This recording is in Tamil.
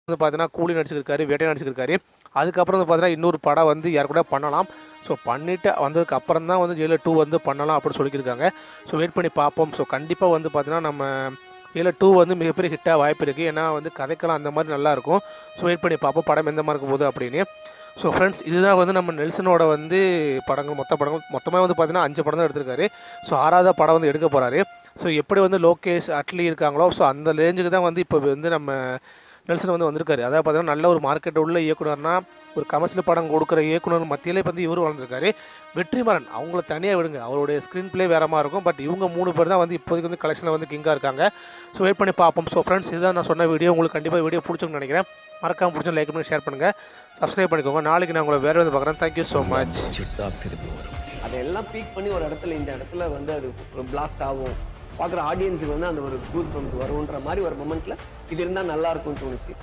வந்து பார்த்தீங்கன்னா கூலி நடிச்சிருக்காரு, வேட்டை நடிச்சிருக்காரு. அதுக்கப்புறம் வந்து பார்த்தீங்கன்னா இன்னொரு படம் வந்து யார் கூட பண்ணலாம். ஸோ பண்ணிவிட்டு வந்ததுக்கு அப்புறம் தான் வந்து ஜெயிலர் 2 வந்து பண்ணலாம் அப்படின்னு சொல்லியிருக்காங்க. ஸோ வெயிட் பண்ணி பார்ப்போம். ஸோ கண்டிப்பாக வந்து பார்த்தீங்கன்னா நம்ம ஜெயிலர் 2 வந்து மிகப்பெரிய ஹிட்டாக வாய்ப்பு இருக்குது. ஏன்னா வந்து கதைக்கலாம் அந்த மாதிரி நல்லாயிருக்கும். ஸோ வெயிட் பண்ணி பார்ப்போம் படம் எந்த மாதிரி இருக்கும் போது அப்படின்னு. ஸோ ஃப்ரெண்ட்ஸ், இதுதான் வந்து நம்ம நெல்சனோட வந்து படங்கள் மொத்தமாக வந்து பார்த்தீங்கன்னா 5 படம் தான் எடுத்திருக்காரு. ஸோ 6வது படம் வந்து எடுக்க போகிறாரு. ஸோ எப்படி வந்து லோகேஷ், அட்லி இருக்காங்களோ ஸோ அந்த ரேஞ்சுக்கு தான் வந்து இப்போ வந்து நம்ம நெல்சன் வந்து வந்திருக்காரு. அதாவது பார்த்தீங்கன்னா நல்ல ஒரு மார்க்கெட் உள்ள இயக்குனர்னா, ஒரு கமர்ஷியல் படம் கொடுக்குற இயக்குனர் மத்தியிலே வந்து இவரும் வளர்ந்துருக்காரு. வெற்றிமாறன் அவங்கள தனியாக விடுங்க, அவருடைய ஸ்க்ரீன் பிளே வேறு மாதிரி இருக்கும். பட் இவங்க 3 பேர் தான் வந்து இப்போதைக்கு வந்து கலெக்ஷனில் வந்து கிங்காக இருக்காங்க. ஸோ வெயிட் பண்ணி பார்ப்போம். ஸோ ஃப்ரெண்ட்ஸ், இதுதான் நான் சொன்ன வீடியோ. உங்களுக்கு கண்டிப்பாக வீடியோ பிடிச்சுன்னு நினைக்கிறேன். மறக்காம பிடிச்சா லைக் பண்ணி ஷேர் பண்ணுங்கள், சப்ஸ்கிரைப் பண்ணிக்கோங்க. நாளைக்கு நான் உங்களை வேறு வந்து பார்க்குறேன். Thank you so much. அதெல்லாம் பீக் பண்ணி ஒரு இடத்துல இந்த இடத்துல வந்து அது ஒரு பிளாஸ்ட் ஆகும், பார்க்குற ஆடியன்ஸுக்கு வந்து அந்த ஒரு கூஸ் பம்ப்ஸ் வரும்ன்ற மாதிரி ஒரு மொமெண்ட்டில் இது இருந்தால் நல்லா இருக்கும்னு தோணுச்சு.